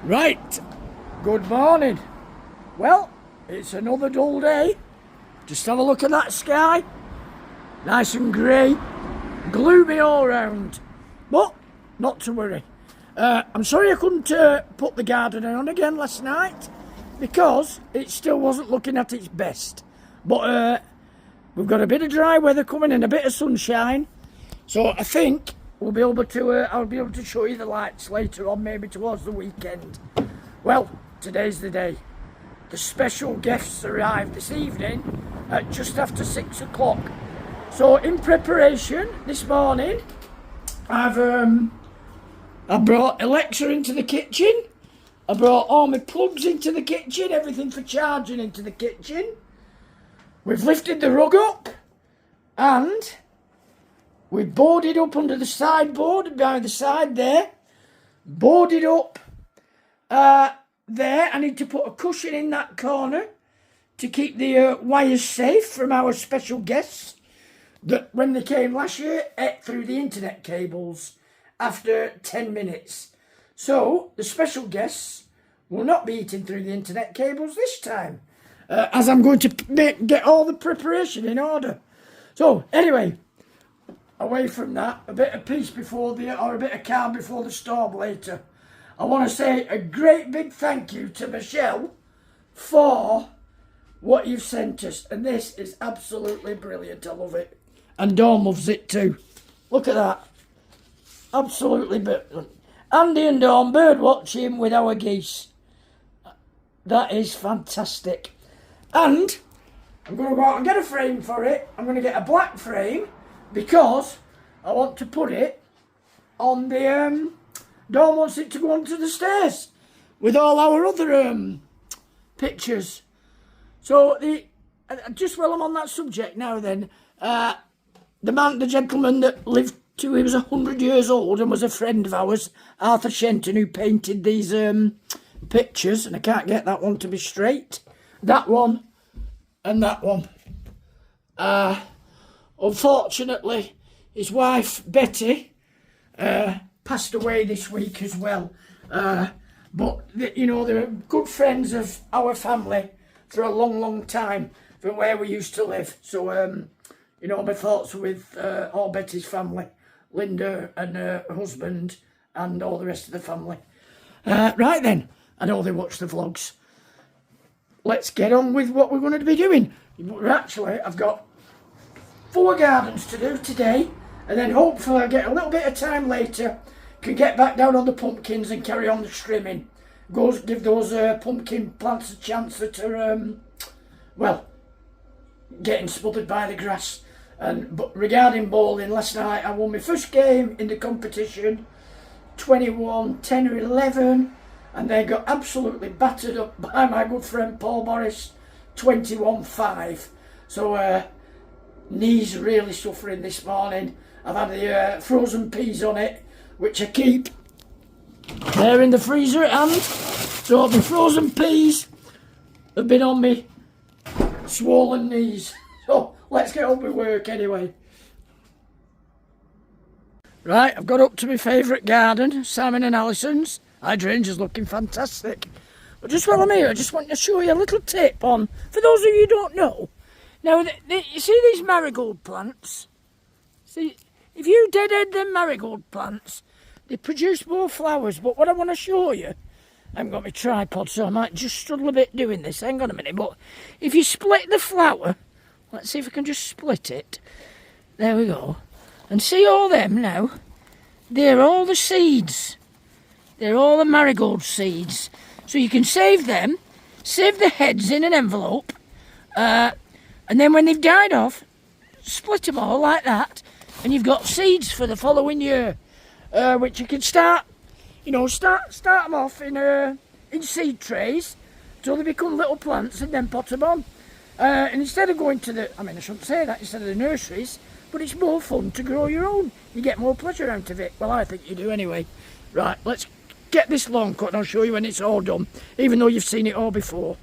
Right, good morning. Well, it's another dull day. Just have a look at that sky. Nice and grey, gloomy all round. But not to worry. I'm sorry I couldn't put the garden on again last night because it still wasn't looking at its best. But we've got a bit of dry weather coming and a bit of sunshine. So I think we'll be able to, I'll be able to show you the lights later on, maybe towards the weekend. Well, today's the day. The special guests arrived this evening at just after 6 o'clock. So in preparation this morning, I brought Alexa into the kitchen. I brought all my plugs into the kitchen, everything for charging into the kitchen. We've lifted the rug up and we've boarded up under the sideboard by the side there. Boarded up there. I need to put a cushion in that corner to keep the wires safe from our special guests that when they came last year ate through the internet cables after 10 minutes. So the special guests will not be eating through the internet cables this time, as I'm going to get all the preparation in order. So anyway, away from that, a bit of peace before or a bit of calm before the storm later. I want to say a great big thank you to Michelle for what you've sent us. And this is absolutely brilliant. I love it. And Dawn loves it too. Look at that. Absolutely brilliant. Andy and Dawn bird watching with our geese. That is fantastic. And I'm going to go out and get a frame for it. I'm going to get a black frame because I want to put it on the... Dawn wants it to go onto the stairs with all our other pictures. So just while I'm on that subject now then, the gentleman that lived till he was 100 years old and was a friend of ours, Arthur Shenton, who painted these pictures, and I can't get that one to be straight. That one and that one. Unfortunately, his wife Betty passed away this week as well. But you know, they were good friends of our family for a long, long time from where we used to live. So you know, my thoughts are with all Betty's family, Linda and her husband and all the rest of the family. Right then, I know they watch the vlogs. Let's get on with what we're going to be doing. Actually, I've got 4 gardens to do today, and then hopefully I get a little bit of time later, can get back down on the pumpkins and carry on the trimming. Give those pumpkin plants a chance that are, well, getting smothered by the grass. But regarding bowling, last night I won my first game in the competition, 21-10 or 11, and they got absolutely battered up by my good friend Paul Morris, 21-5. So knees really suffering this morning. I've had the frozen peas on it, which I keep there in the freezer at hand. So the frozen peas have been on me swollen knees. So let's get on with work anyway. Right, I've got up to my favourite garden, Simon and Alison's. Hydrangea's looking fantastic. But just while I'm here, I just want to show you a little tip on, for those of you who don't know. Now, you see these marigold plants? See, if you deadhead them marigold plants, they produce more flowers. But what I want to show you, I haven't got my tripod, so I might just struggle a bit doing this. Hang on a minute. But if you split the flower, let's see if I can just split it. There we go. And see all them now? They're all the seeds. They're all the marigold seeds. So you can save them, save the heads in an envelope, and then when they've died off, split them all like that, and you've got seeds for the following year, which you can start, you know, start them off in seed trays till they become little plants, and then pot them on. And instead of going to the, I mean, I shouldn't say that, instead of the nurseries, but it's more fun to grow your own. You get more pleasure out of it. Well, I think you do anyway. Right, let's get this lawn cut and I'll show you when it's all done, even though you've seen it all before.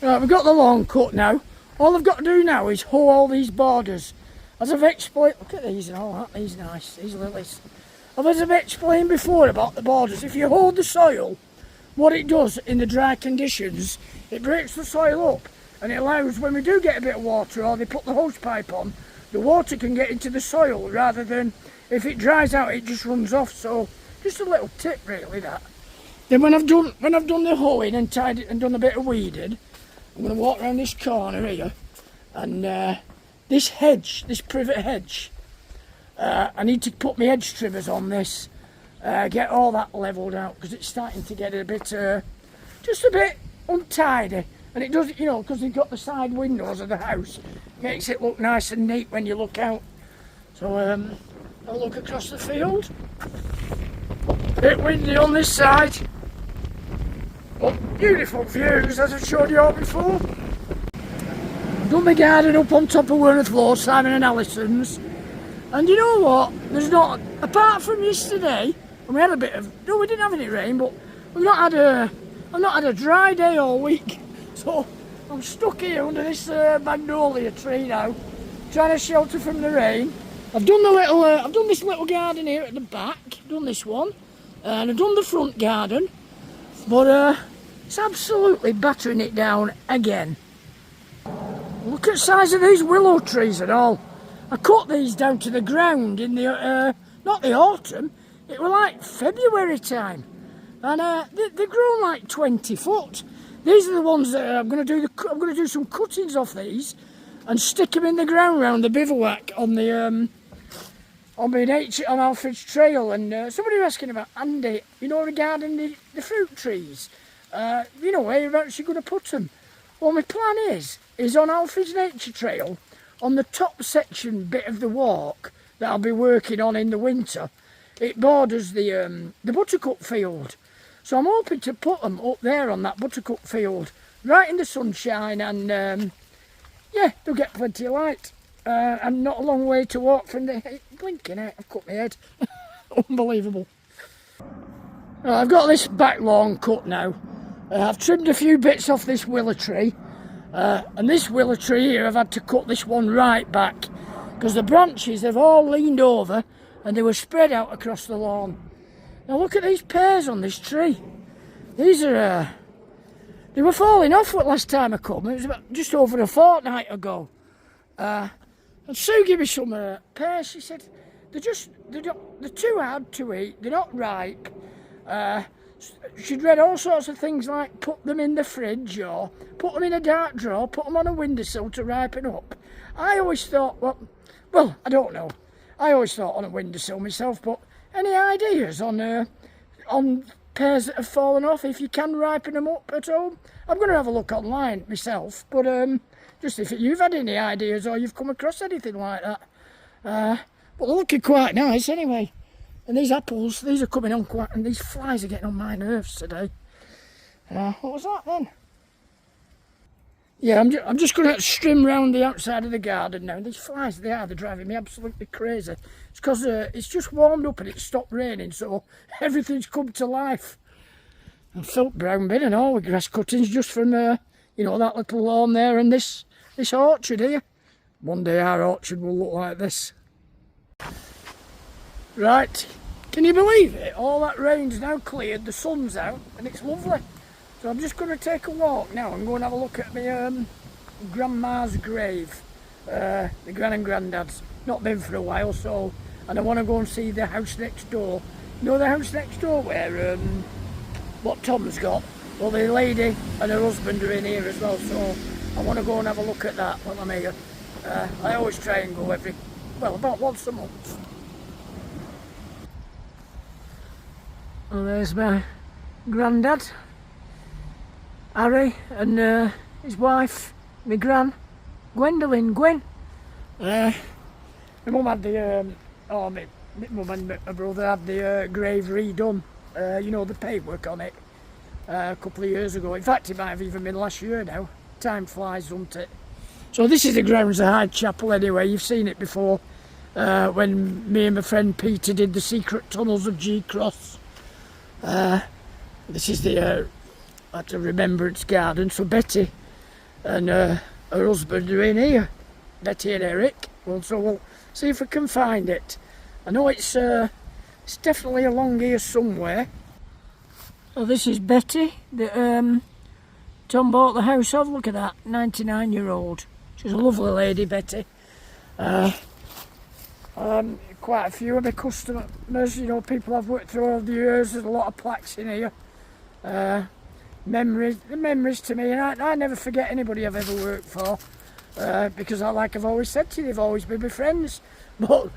Right, we've got the lawn cut now. All I've got to do now is hoe all these borders. As I've explained, look at these and all that, these nice, these lilies. As I've explained before about the borders, if you hold the soil what it does in the dry conditions, it breaks the soil up, and it allows, when we do get a bit of water or they put the hose pipe on, the water can get into the soil rather than if it dries out it just runs off. So just a little tip really that. Then when I've done the hoeing and tied it and done a bit of weeding, I'm going to walk around this corner here, and this hedge, this privet hedge, I need to put my hedge trimmers on this, get all that levelled out, because it's starting to get a bit, just a bit untidy. And it does, you know, because they've got the side windows of the house, makes it look nice and neat when you look out. So I'll look across the field. A bit windy on this side. But beautiful views, as I've showed you all before. I've done the garden up on top of Wormouth Law, Simon and Alison's. And you know what? There's not, apart from yesterday, and we had a bit of, no, we didn't have any rain, but I've not had a dry day all week. So I'm stuck here under this magnolia tree now, trying to shelter from the rain. I've done this little garden here at the back, done this one, and I've done the front garden, but it's absolutely battering it down again. Look at the size of these willow trees and all. I cut these down to the ground in the, not the autumn, it was like February time. And they're grown like 20 foot. These are the ones that I'm going to do some cuttings off these and stick them in the ground round the bivouac on the, on Alfred's Trail. And somebody was asking about, Andy, you know, regarding the fruit trees, you know, where you're actually going to put them. Well, my plan is on Alfred's Nature Trail, on the top section bit of the walk that I'll be working on in the winter, it borders the buttercup field. So I'm hoping to put them up there on that buttercup field, right in the sunshine, and yeah, they'll get plenty of light. And not a long way to walk from the, blinking out, I've cut my head. Unbelievable. I've got this back lawn cut now. I've trimmed a few bits off this willow tree. And this willow tree here, I've had to cut this one right back because the branches have all leaned over and they were spread out across the lawn. Now look at these pears on this tree. These are, they were falling off last time I come. It was about just over a fortnight ago. And Sue gave me some pears. She said, they're too hard to eat, they're not ripe. She'd read all sorts of things like put them in the fridge or put them in a dark drawer, put them on a windowsill to ripen up. I always thought, well, I don't know. I always thought on a windowsill myself, but any ideas on pears that have fallen off, if you can ripen them up at home? I'm going to have a look online myself, but just if you've had any ideas or you've come across anything like that. But they're looking quite nice anyway. And these apples, these are coming on quite, and these flies are getting on my nerves today. What was that then? Yeah, I'm just going to strim round the outside of the garden now. These flies, they're driving me absolutely crazy. It's because it's just warmed up and it's stopped raining, so everything's come to life. I've filled brown bin and all with grass cuttings just from, you know, that little lawn there and this orchard here. One day our orchard will look like this. Right, can you believe it? All that rain's now cleared, the sun's out, and it's lovely. So I'm just going to take a walk now and go and have a look at my grandma's grave. The gran and granddad's. Not been for a while, so, and I want to go and see the house next door. You know the house next door where, what Tom's got? Well, the lady and her husband are in here as well, so I want to go and have a look at that while I'm here. I always try and go about once a month. Well, there's my granddad, Harry, and his wife, my gran, Gwen. My mum had the, my mum and my brother had the grave redone, you know, the paintwork on it, a couple of years ago. In fact, it might have even been last year now. Time flies, doesn't it? So this is the grounds of Hyde Chapel anyway. You've seen it before, when me and my friend Peter did the secret tunnels of G Cross. This is the at a remembrance garden. So Betty and her husband are in here, Betty and Eric. Well, so we'll see if we can find it. I know it's definitely along here somewhere. So this is Betty that Tom bought the house of. Look at that, 99-year-old. She's a lovely lady, Betty. Quite a few of my customers, you know, people I've worked through over the years. There's a lot of plaques in here. Memories to me, and I never forget anybody I've ever worked for, because like I've always said to you, they've always been my friends. But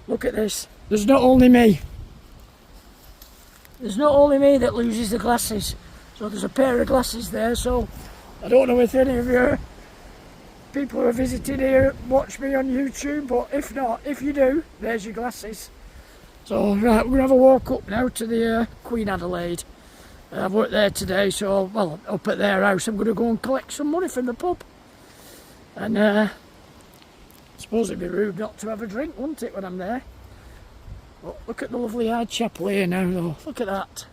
look at this. There's not only me that loses the glasses. So there's a pair of glasses there, so I don't know if any of you people who are visiting here watch me on YouTube, but if not, if you do, there's your glasses. So right, we're going to have a walk up now to the Queen Adelaide. I've worked there today, so, well, up at their house, I'm going to go and collect some money from the pub. And I suppose it'd be rude not to have a drink, wouldn't it, when I'm there? But look at the lovely high chapel here now, though. Look at that.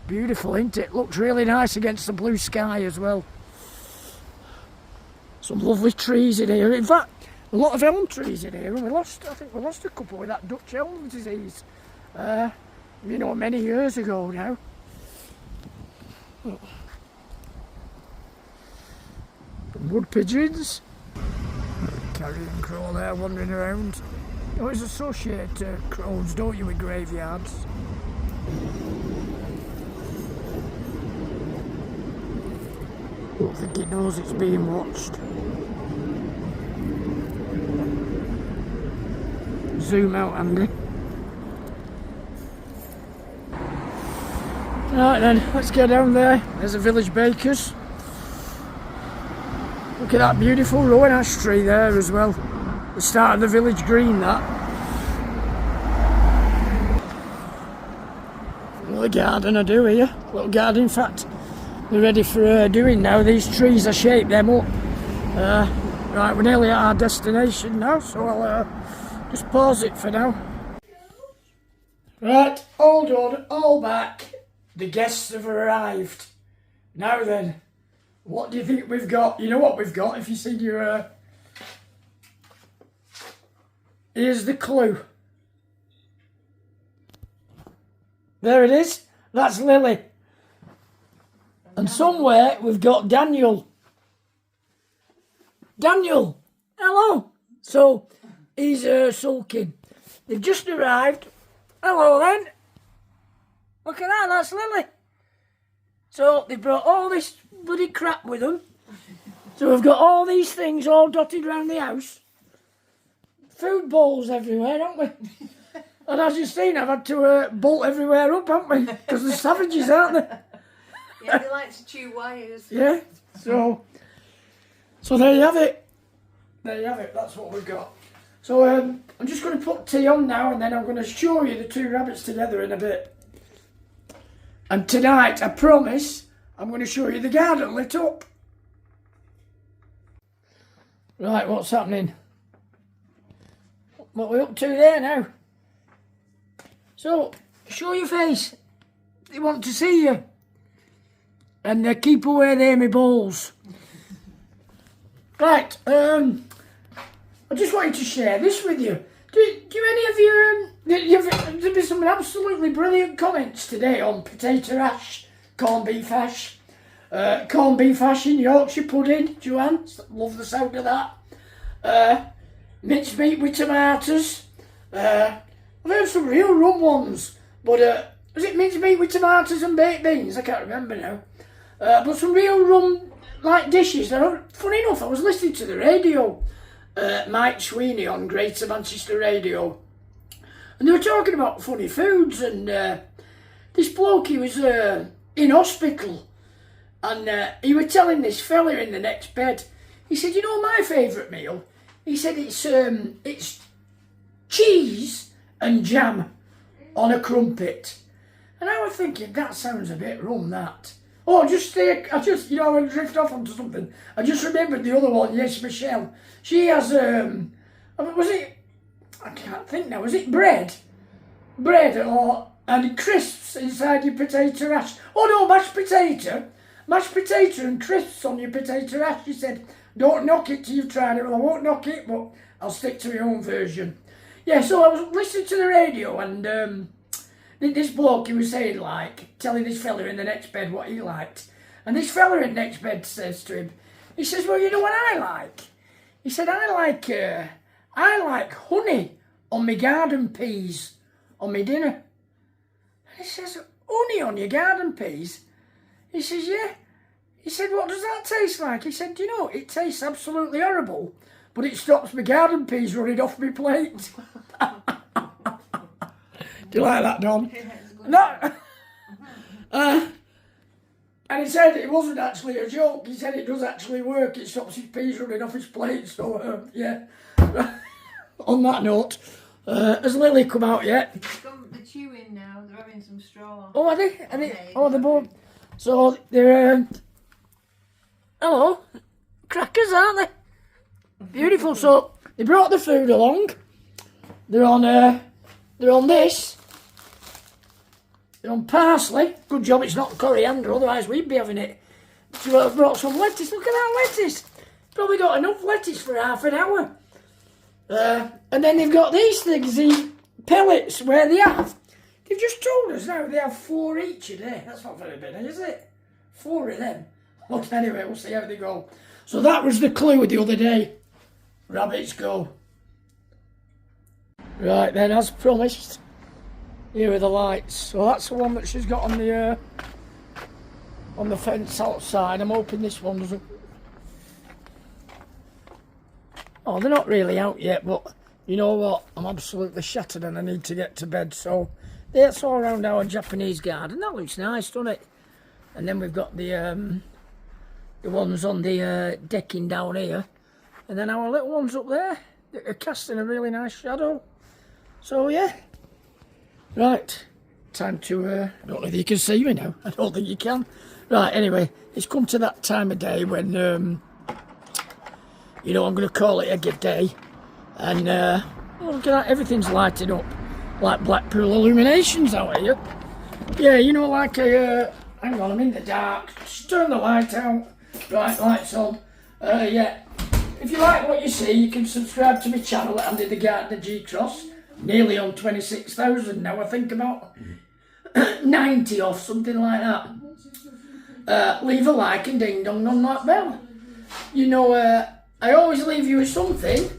Beautiful, isn't it? Looks really nice against the blue sky as well. Some lovely trees in here. In fact, a lot of elm trees in here. And I think we lost a couple with that Dutch elm disease. You know, many years ago now. Oh. Wood pigeons. Carrion crow there wandering around. You always associate crows, don't you, with graveyards? I don't think it knows it's being watched. Zoom out, Andy. Right then, let's go down there. There's a village baker's. Look at that beautiful rowan ash tree there as well. The start of the village green, that. Little garden I do here. Little garden, in fact, they're ready for doing now. These trees, I shaped them up. Right, we're nearly at our destination now, so I'll just pause it for now. Right, all done, all back. The guests have arrived. Now then, what do you think we've got? You know what we've got if you see your... Here's the clue. There it is. That's Lily. And somewhere we've got Daniel. Daniel, hello. So, he's sulking. They've just arrived. Hello then. Look at that, that's Lily. So they brought all this bloody crap with them. So we've got all these things all dotted around the house. Food bowls everywhere, haven't we? And as you've seen, I've had to bolt everywhere up, haven't we? Because they're savages, aren't they? Yeah, they like to chew wires. Yeah, so there you have it. There you have it, that's what we've got. So I'm just going to put tea on now, and then I'm going to show you the two rabbits together in a bit. And tonight, I promise, I'm going to show you the garden lit up. Right, what's happening? What are we up to there now? So, show your face. They want to see you. And keep away there, my balls. Right, I just wanted to share this with you. Do any of you, there's been some absolutely brilliant comments today on potato hash, corned beef hash in Yorkshire pudding, Joanne, love the sound of that. Minced meat with tomatoes. I've heard some real rum ones, but was it minced meat with tomatoes and baked beans? I can't remember now. But some real rum-like dishes. Funny enough, I was listening to the radio, Mike Sweeney on Greater Manchester Radio, and they were talking about funny foods, and this bloke, he was in hospital, and he was telling this fella in the next bed, he said, you know my favourite meal? He said it's cheese and jam on a crumpet. And I was thinking, that sounds a bit rum, that. Oh, I just, you know, I went drift off onto something. I just remembered the other one, yes, Michelle. She has, was it, I can't think now, was it bread? Bread and crisps inside your potato hash. Oh no, mashed potato. Mashed potato and crisps on your potato hash. She said, don't knock it till you've tried it. Well, I won't knock it, but I'll stick to my own version. Yeah, so I was listening to the radio, and this bloke, he was saying, like, telling this fella in the next bed what he liked. And this fella in the next bed says to him, he says, well, you know what I like? He said, I like honey on my garden peas on my dinner. And he says, honey on your garden peas? He says, yeah. He said, what does that taste like? He said, do you know, it tastes absolutely horrible, but it stops my garden peas running off my plate. Do you like that, Don? No. And he said it wasn't actually a joke. He said it does actually work. It stops his peas running off his plate. So, yeah. On that note, has Lily come out yet? They're chewing now. They're having some straw. Oh, are they? Oh, they're both. So, they're... hello. Crackers, aren't they? Beautiful. So, they brought the food along. They're on this. They're on parsley. Good job it's not coriander, otherwise we'd be having it. So I brought some lettuce. Look at that lettuce. Probably got enough lettuce for half an hour. And then they've got these things, these pellets, where they have. They've just told us now they have 4 each a day. That's not very many, is it? 4 of them. Look, anyway, we'll see how they go. So that was the clue the other day. Rabbits go. Right then, as promised, here are the lights. So that's the one that she's got on the fence outside. I'm hoping this one doesn't. Oh, they're not really out yet, but you know what? I'm absolutely shattered and I need to get to bed. So that's all around our Japanese garden. That looks nice, doesn't it? And then we've got the ones on the decking down here, and then our little ones up there that are casting a really nice shadow. So yeah, right, time to, I don't know if you can see me now, I don't think you can. Right, anyway, it's come to that time of day when, you know, I'm going to call it a good day, and look at that, everything's lighting up, like Blackpool illuminations out here. Yeah, you know, like hang on, I'm in the dark, just turn the light out, right, lights on, yeah. If you like what you see, you can subscribe to my channel at Andy the Gardener G-Cross. Nearly on 26,000 now, I think about 90 off, something like that. Leave a like and ding dong on that bell. You know, I always leave you with something.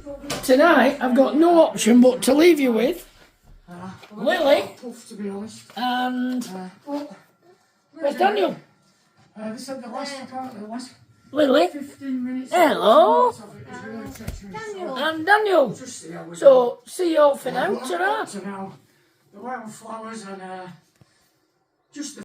Tonight, I've got no option but to leave you with Lily and where's Daniel? This is the last Lily. 15 minutes. Hello. Daniel. And Daniel. So, see you all for now. Ta-ra. The wildflowers and just the